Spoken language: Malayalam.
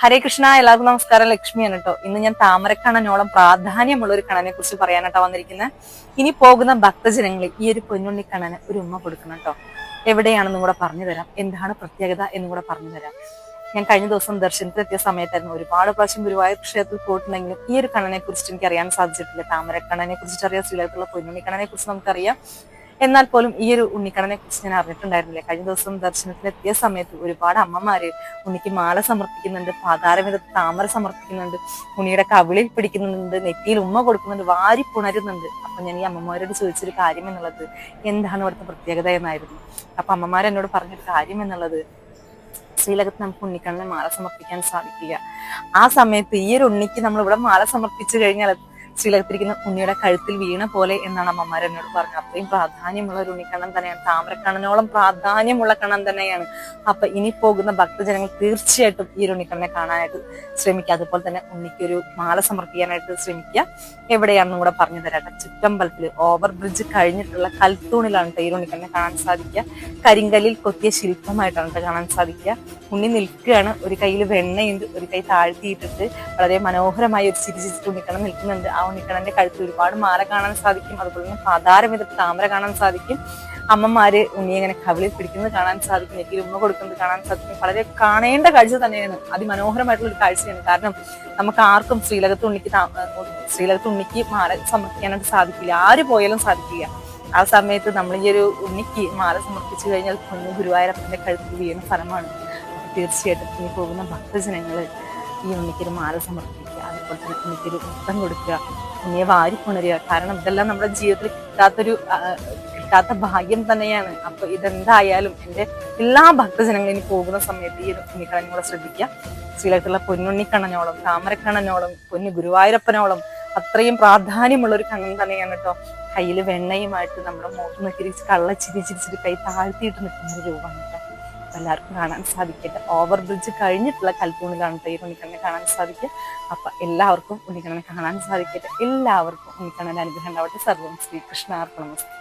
ഹരേ കൃഷ്ണ. എല്ലാവർക്കും നമസ്കാരം. ലക്ഷ്മിയാണ് കേട്ടോ. ഇന്ന് ഞാൻ താമരക്കണ്ണനോളം പ്രാധാന്യമുള്ള ഒരു കണ്ണനെ കുറിച്ച് പറയാനാട്ടോ വന്നിരിക്കുന്നത്. ഇനി പോകുന്ന ഭക്തജനങ്ങളിൽ ഈ ഒരു പൊന്നുണ്ണി കണ്ണന് ഒരു ഉമ്മ കൊടുക്കണം കേട്ടോ. എവിടെയാണെന്നും കൂടെ പറഞ്ഞു തരാം, എന്താണ് പ്രത്യേകത എന്നും കൂടെ പറഞ്ഞു തരാം. ഞാൻ കഴിഞ്ഞ ദിവസം ദർശനത്തിലെത്തിയ സമയത്തായിരുന്നു. ഒരുപാട് പ്രാവശ്യം ഗുരുവായൂർ ക്ഷേത്രത്തിൽ പോയിട്ടുണ്ടെങ്കിലും ഈ ഒരു കണ്ണനെ കുറിച്ചിട്ട് എനിക്ക് അറിയാൻ സാധിച്ചിട്ടില്ല. താമരക്കണ്ണനെ കുറിച്ചിട്ട് അറിയാം, ശ്രീലകത്തുള്ള പൊന്നുണ്ണി കണ്ണനെ കുറിച്ച് നമുക്കറിയാം. എന്നാൽ പോലും ഈ ഒരു ഉണ്ണിക്കണ്ണനെ കുറിച്ച് ഞാൻ അറിഞ്ഞിട്ടുണ്ടായിരുന്നില്ല. കഴിഞ്ഞ ദിവസം ദർശനത്തിനെത്തിയ സമയത്ത് ഒരുപാട് അമ്മമാര് ഉണ്ണിക്ക് മാല സമർപ്പിക്കുന്നുണ്ട്, പാതാരമിതത്ത് താമര സമർപ്പിക്കുന്നുണ്ട്, ഉണ്ണിയുടെ കവിളിൽ പിടിക്കുന്നുണ്ട്, നെറ്റിയിൽ ഉമ്മ കൊടുക്കുന്നുണ്ട്, വാരി പുണരുന്നുണ്ട്. അപ്പൊ ഞാൻ ഈ അമ്മമാരോട് ചോദിച്ചൊരു കാര്യം എന്നുള്ളത് എന്താണ് ഇവിടുത്തെ പ്രത്യേകത എന്നായിരുന്നു. അപ്പൊ അമ്മമാർ എന്നോട് പറഞ്ഞൊരു കാര്യം എന്നുള്ളത്, ശ്രീലകത്ത് നമുക്ക് ഉണ്ണിക്കണ്ണനെ മാല സമർപ്പിക്കാൻ സാധിക്കില്ല. ആ സമയത്ത് ഈ ഒരു ഉണ്ണിക്ക് നമ്മൾ ഇവിടെ മാല സമർപ്പിച്ചു കഴിഞ്ഞാൽ ശ്രീലകത്തിരിക്കുന്ന ഉണ്ണിയുടെ കഴുത്തിൽ വീണ പോലെ എന്നാണ് അമ്മമാർ എന്നോട് പറഞ്ഞത്. അത്രയും പ്രാധാന്യമുള്ള ഒരു ഉണ്ണിക്കണ്ണൻ തന്നെയാണ്, താമരക്കണ്ണനോളം പ്രാധാന്യമുള്ള കണ്ണൻ തന്നെയാണ്. അപ്പൊ ഇനി പോകുന്ന ഭക്തജനങ്ങൾ തീർച്ചയായിട്ടും ഈ ഒരു ഉണ്ണിക്കണ്ണനെ കാണാനായിട്ട് ശ്രമിക്കുക. അതുപോലെ തന്നെ ഉണ്ണിക്ക് ഒരു മാല സമർപ്പിക്കാനായിട്ട് ശ്രമിക്കുക. എവിടെയാണെന്നും കൂടെ പറഞ്ഞു തരാട്ടെ. ചുറ്റമ്പലത്തില് ഓവർ ബ്രിഡ്ജ് കഴിഞ്ഞിട്ടുള്ള കൽത്തൂണിലാണ് ഈ ഉണ്ണിക്കണ്ണനെ കാണാൻ സാധിക്കുക. കരിങ്കല്ലിൽ കൊത്തിയ ശില്പമായിട്ടാണ് കാണാൻ സാധിക്കുക. ഉണ്ണി നിൽക്കുകയാണ്, ഒരു കയ്യിൽ വെണ്ണയുണ്ട്, ഒരു കൈ താഴ്ത്തിയിട്ടിട്ട് വളരെ മനോഹരമായി ഒരു ചിരിച്ചിട്ട് ഉണ്ണിക്കണ്ണൻ നിൽക്കുന്നുണ്ട്. ആ ഉണ്ണിക്കണ്ണന്റെ കഴുത്തിൽ ഒരുപാട് മാല കാണാൻ സാധിക്കും. അതുപോലെ തന്നെ പാതാരമിതത്ത് താമര കാണാൻ സാധിക്കും. അമ്മമാര് ഉണ്ണിയെ ഇങ്ങനെ കവിളിൽ പിടിക്കുന്നത് കാണാൻ സാധിക്കും, നെറ്റിയിൽ ഉമ്മ കൊടുക്കുന്നത് കാണാൻ സാധിക്കും. വളരെ കാണേണ്ട കാഴ്ച തന്നെയാണ്, അതിമനോഹരമായിട്ടുള്ള ഒരു കാഴ്ചയാണ്. കാരണം നമുക്ക് ആർക്കും ശ്രീലകത്ത് ഉണ്ണിക്ക് മാല സമർപ്പിക്കാനായിട്ട് സാധിക്കില്ല, ആര് പോയാലും സാധിക്കില്ല. ആ സമയത്ത് നമ്മൾ ഈ ഒരു ഉണ്ണിക്ക് മാല സമർപ്പിച്ചു കഴിഞ്ഞാൽ പൊന്നു ഗുരുവായൂരപ്പന്റെ കഴുത്തിൽ വീണ ഫലമാണ്. തീർച്ചയായിട്ടും ഇനി പോകുന്ന ഭക്തജനങ്ങള് ഈ ഉണ്ണിക്കൊരു മാല സമർപ്പിക്കുക, അതുപോലെ തന്നെ ഉണ്ണിക്കൊരു മുത്തം കൊടുക്കുക, ഉണ്ണിയെ വാരി പുണരുക. കാരണം ഇതെല്ലാം നമ്മുടെ ജീവിതത്തിൽ കിട്ടാത്ത ഭാഗ്യം തന്നെയാണ്. അപ്പൊ ഇതെന്തായാലും എൻ്റെ എല്ലാ ഭക്തജനങ്ങളും ഇനി പോകുന്ന സമയത്ത് ഈ ഒരു ഉണ്ണിക്കണ്ണനെ കൂടെ ശ്രദ്ധിക്കുക. ശ്രീലകത്തുള്ള പൊന്നുണ്ണിക്കണ്ണനോളം താമരക്കണ്ണനോളം പൊന്നു ഗുരുവായൂരപ്പനോളം അത്രയും പ്രാധാന്യമുള്ള ഒരു കണ്ണൻ തന്നെയാണ് കേട്ടോ. കയ്യിൽ വെണ്ണയുമായിട്ട് നമ്മുടെ മുഖത്ത് നോക്കി ചിരിച്ചിട്ട് കൈ താഴ്ത്തിയിട്ട് നിൽക്കുന്ന ഒരു രൂപമാണ് കേട്ടോ. എല്ലാവർക്കും കാണാൻ സാധിക്കട്ടെ. ഓവർ ബ്രിഡ്ജ് കഴിഞ്ഞിട്ടുള്ള കൽത്തൂണിലാണ് ഈ ഉണ്ണിക്കണ്ണനെ കാണാൻ സാധിക്കുക. അപ്പൊ എല്ലാവർക്കും ഉണ്ണിക്കണ്ണനെ കാണാൻ സാധിക്കട്ടെ. എല്ലാവർക്കും ഉണ്ണിക്കണ്ണന്റെ അനുഗ്രഹം ഉണ്ടാവട്ടെ. സർവം ശ്രീകൃഷ്ണാർപ്പണമസ്തു.